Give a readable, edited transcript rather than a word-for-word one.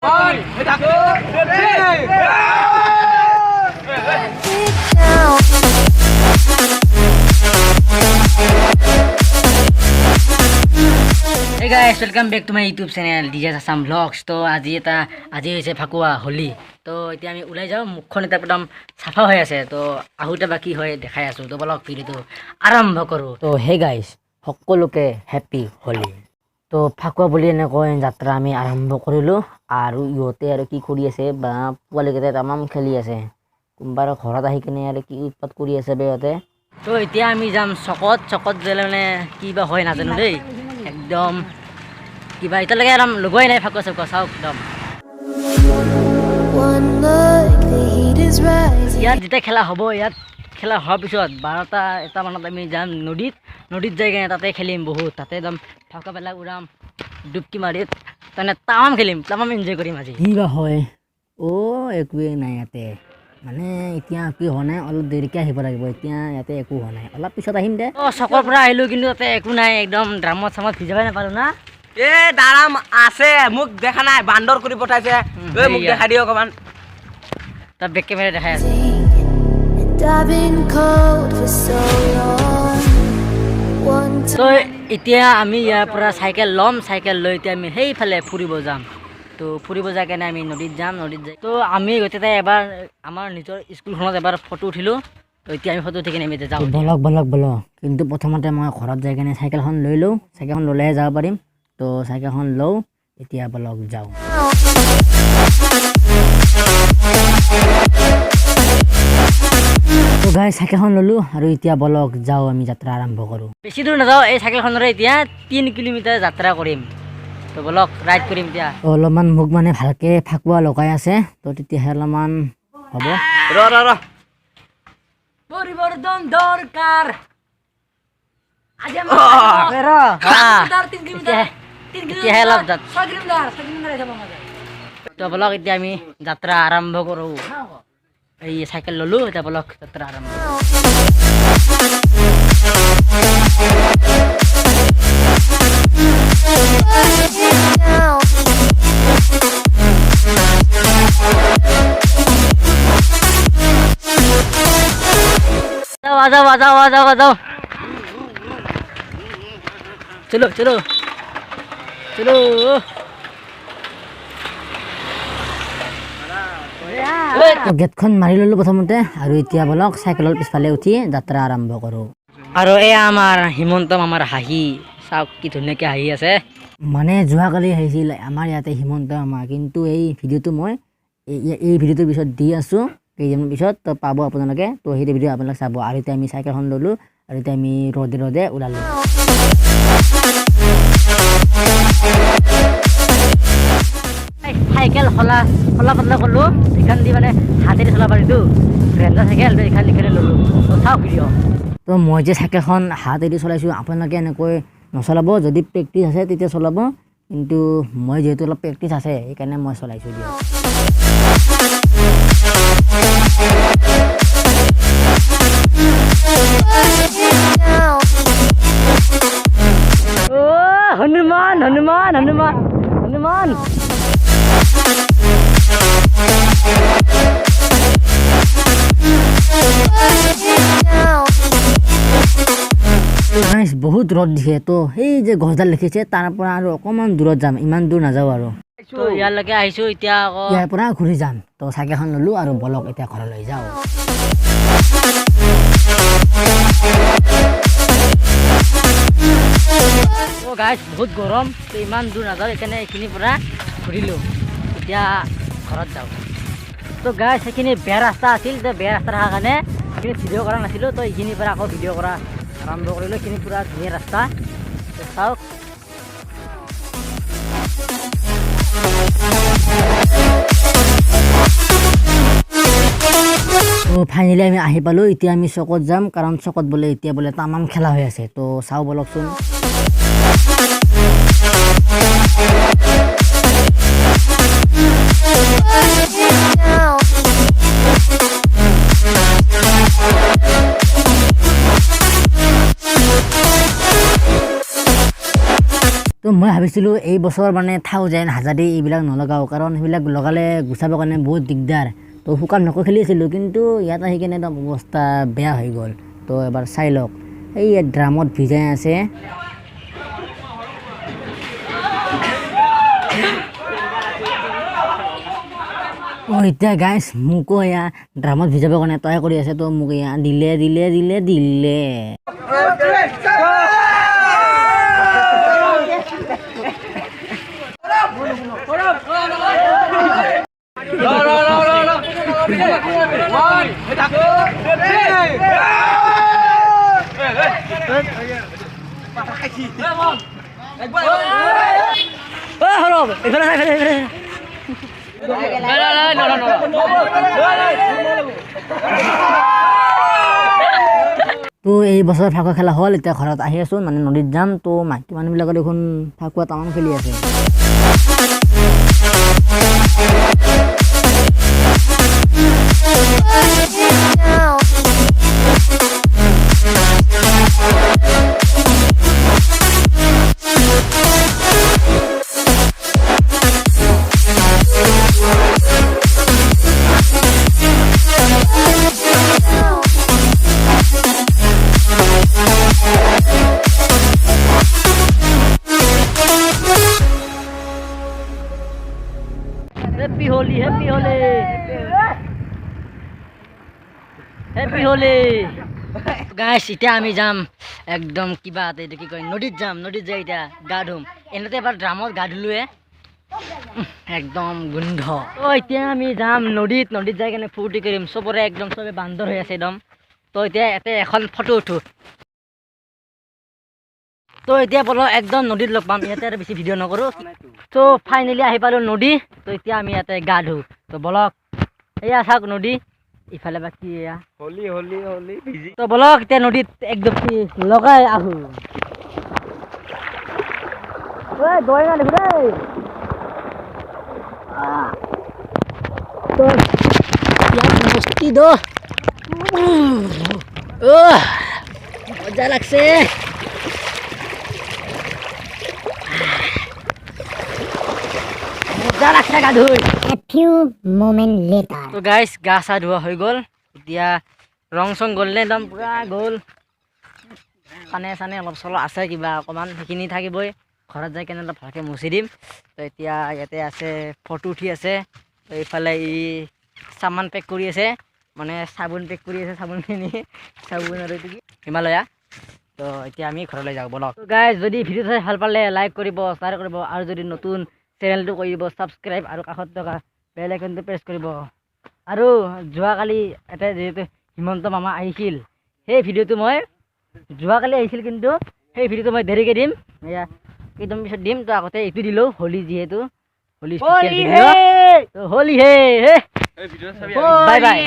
Hey guys, welcome back to my YouTube channel DJ Assam Vlogs. তো আজি হৈছে ফাকুৱা হোলি। তো এতিয়া আমি ওলাই যাওঁ, মুখখন এটা একদম চাফা হৈ আছে। তো আহুতে বাকি হয় দেখাই আছো। তো বলক ভিডিওটো আৰম্ভ কৰো। তো হে গাইস, সকলোকে হেপী হোলি। তো ফাকুৱা বুলি এনেকৈ যাত্ৰা আমি আৰম্ভ কৰিলো আৰু ইহঁতে আৰু কি কৰি আছে বা পোৱালিকেইটা তামাম খেলি আছে। কোনবাৰ ঘৰত আহি কিনে আৰু কি উৎপাত কৰি আছে বেহঁতে। তো এতিয়া আমি যাম চকত গ'লে মানে কি বা হয় নাজানো দেই। একদম কিবা এতিয়ালৈকে একদম লগোৱাই নাই ফাকুৱা চাকুৱা চাওক একদম। ইয়াত যেতিয়া খেলা হ'ব, ইয়াত খেলা হোৱাৰ পিছত 12টা মানত আমি যাম নদীত যাই কিনে তাতে খেলিম বহুত। তাতে একদম ফাকুৱা পেলাই উৰাম, ডুবকি মাৰি তাৰমানে তামাম খেলিম, তামাম এনজয় কৰিম আজি। কি বা হয় একোৱেই নাই ইয়াতে, মানে এতিয়া কি হোৱা নাই, অলপ দেৰিকৈ আহিব লাগিব। এতিয়া ইয়াতে একো হোৱা নাই, অলপ পিছত আহিম দে। চকৰ পৰা আহিলোঁ কিন্তু তাতে একো নাই, একদম ড্ৰামত চামত ভিজাবই নাপালোঁ না। দাৰাম আছে, মোক দেখা নাই, বান্দৰ কৰি পঠাইছে। মোক দেখাই দিয়ক অকমান। তাৰ বেক কেমেৰা দেখাই আছে। তো এতিয়া আমি ইয়াৰ পৰা চাইকেল ল'ম, চাইকেল লৈ এতিয়া আমি সেইফালে ফুৰিব যাম। তো ফুৰিব যায় কেনে আমি নদীত যাম, নদীত যাই তো আমি গোটেইটাই এবাৰ আমাৰ নিজৰ স্কুলখনত এবাৰ ফটো উঠিলোঁ। তো এতিয়া আমি ফটো উঠি কিনে আমি যাওঁ। বলক কিন্তু প্ৰথমতে মই ঘৰত যাই কিনে চাইকেলখন লৈ লওঁ, চাইকেলখন ল'লেহে যাব পাৰিম। তো চাইকেলখন লওঁ, এতিয়া বলক যাওঁ। তো গাইজ চাইকেলখন ল'লোঁ আৰু এতিয়া বলক যাওঁ, আমি যাত্ৰা আৰম্ভ কৰোঁ। বেছি দূৰ নাযাওঁ, এই চাইকেলখনৰে এতিয়া 3 কিলোমিটাৰ যাত্ৰা কৰিম। তো বলক ৰাইড কৰিম এতিয়া। অলপমান মোক মানে ভালকৈ ফাকুৱা লগাই আছে, তো তেতিয়াহে অলপমান হ'ব। ৰ পৰিবৰ্তন দৰকাৰ। তো বলক এতিয়া আমি যাত্ৰা আৰম্ভ কৰোঁ। এই চাইকেল ল'লোঁ, এতিয়া বলক যাত্ৰা আৰম্ভ। जाओ चलो গেটখন মাৰি ল'লোঁ প্ৰথমতে আৰু এতিয়া বলক চাইকেলৰ পিছফালে উঠি যাত্ৰা আৰম্ভ কৰোঁ। আৰু এয়া আমাৰ হিমন্ত মামাৰ হাঁহি চাওক, কি ধুনীয়াকৈ হাঁহি আছে। মানে যোৱাকালি আহিছিল আমাৰ ইয়াতে হিমন্ত মামা, কিন্তু এই ভিডিঅ'টো মই এই ভিডিঅ'টোৰ পিছত দি আছোঁ, কেইদিনমান পিছত তো পাব আপোনালোকে। তো সেইটো ভিডিঅ' আপোনালোকে চাব। আৰু এতিয়া আমি চাইকেলখন ল'লোঁ আৰু এতিয়া আমি ৰ'দে ওলালোঁ। চাইকেল খোলা পাতলা কৰিলোঁ, এইখন দি মানে হাতেৰে চলাব পাৰিতো, ৰেঞ্জাৰ চাইকেল এইখানে ল'লোঁ। তো চাওক ভিডিঅ'। তো মই যে চাইকেলখন হাতেদি চলাইছোঁ, আপোনালোকে এনেকৈ নচলাব। যদি প্ৰেক্টিচ আছে তেতিয়া চলাব, কিন্তু মই যিহেতু অলপ প্ৰেক্টিচ আছে সেইকাৰণে মই চলাইছোঁ দিয়ক। হনুমান বহুত ৰ'দ দিছে। তো সেই যে গছডাল দেখিছে তাৰ পৰা আৰু অকণমান দূৰত যাম, ইমান দূৰ নাযাওঁ আৰু। তো ইয়ালৈকে আহিছোঁ, এতিয়া আকৌ ইয়াৰ পৰা ঘূৰি যাম। তো চাইকেলখন ল'লোঁ আৰু বলক এতিয়া ঘৰলৈ যাওঁ। তো গাইজ বহুত গৰম, তো ইমান দূৰ নাযাওঁ, সেইকাৰণে এইখিনিৰ পৰা ঘূৰিলোঁ। এতিয়া ঘৰত যাওঁ। তো গাইজ সেইখিনি বেয়া ৰাস্তা আছিল, তো বেয়া ৰাস্তা থকাৰ কাৰণে সেইখিনি ভিডিঅ' কৰা নাছিলোঁ। তো এইখিনিৰ পৰা আকৌ ভিডিঅ' কৰা আৰম্ভ কৰিলোঁ। এইখিনি পূৰা ধুনীয়া ৰাস্তা, তো চাওক। তো ফাইনেলি আমি আহি পালোঁ। এতিয়া আমি চকত যাম, কাৰণ চকত এতিয়া বোলে তামাম খেলা হৈ আছে। তো চাওঁ বলকচোন। তো মই ভাবিছিলোঁ এই বছৰ মানে 1000 হাজাৰী এইবিলাক নলগাওঁ, কাৰণ সেইবিলাক লগালে গুচাবৰ কাৰণে বহুত দিগদাৰ। তো শুকান নকৈ খেলি আছিলোঁ, কিন্তু ইয়াত আহি কেনে একদম অৱস্থা বেয়া হৈ গ'ল। তো এবাৰ চাই লওক, এই ড্ৰামত ভিজাই আছে। এতিয়া গাইছ মোকো এয়া ড্ৰামত ভিজাবৰ কাৰণে তৈয়াৰ কৰি আছে। তো মোক এয়া দিলে। তো এই বছৰ ফাকুৱা খেলা হ'ল। এতিয়া ঘৰত আহি আছোঁ, মানে নদীত যাম। তো মাইকী মানুহবিলাকে দেখোন ফাকুৱা টাউন খেলি আছে। হেপী হোলি গাইছ। এতিয়া আমি যাম একদম কিবা এইটো কি কয়, নদীত যাম। নদীত যাই এতিয়া গা ধুম। এনেতে এবাৰ ড্ৰামত গা ধুলোৱে, একদম গোন্ধ। তো এতিয়া আমি যাম নদীত যাই কেনে ফূৰ্তি কৰিম। চবৰে একদম চবে বান্দৰ হৈ আছে একদম। তো এতিয়া ইয়াতে এখন ফটো উঠো। তো এতিয়া বলক একদম নদীত লগ পাম। ইয়াতে আৰু বেছি ভিডিঅ' নকৰোঁ। তো ফাইনেলি আহি পালোঁ নদী। তো এতিয়া আমি ইয়াতে গা ধুওঁ। তো বলক, এয়া চাওক নদী, ইফালে বাকী এয়া হলি ভিজি। তো বলক এতিয়া নদীত একদম লগাই আহোঁ। দৌৰাই না দেখো দেই। তো ইয়াত মস্তি দ মজা লাগছে। গা ধুই। তো গাইছ গা চা ধোৱা হৈ গ'ল। এতিয়া ৰং চং গ'ল নে? একদম পূৰা গ'ল। চানে অলপ চলপ আছে কিবা অকণমান, সেইখিনি থাকিবই। ঘৰত যাই কেনে অলপ ভালকৈ মুচি দিম। তো এতিয়া ইয়াতে আছে ফটো উঠি আছে। তো এইফালে চামান পেক কৰি আছে, মানে চাবোন পেক কৰি আছে। চাবোন আৰু এইটো কি হিমালয়া। তো এতিয়া আমি ঘৰলৈ যাওঁ বলক। তো গাইছ যদি ভিডিঅ' চাই ভাল পালে লাইক কৰিব, শ্বেয়াৰ কৰিব, আৰু যদি নতুন চেনেলটো কৰিব ছাবস্ক্ৰাইব, আৰু কাষত থকা বেল আইকনটো প্ৰেছ কৰিব। আৰু যোৱাকালি এটা যিহেতু হিমন্ত মামা আহিছিল, সেই ভিডিঅ'টো মই যোৱাকালি আহিছিল, কিন্তু সেই ভিডিঅ'টো মই দেৰিকৈ দিম। এয়া কেইদিন পিছত দিম। তো আগতে এইটো দিলোঁ, হোলী যিহেতু হোলী স্পেচিয়েল ভিডিঅ'। তো হোলী হে বাই বাই।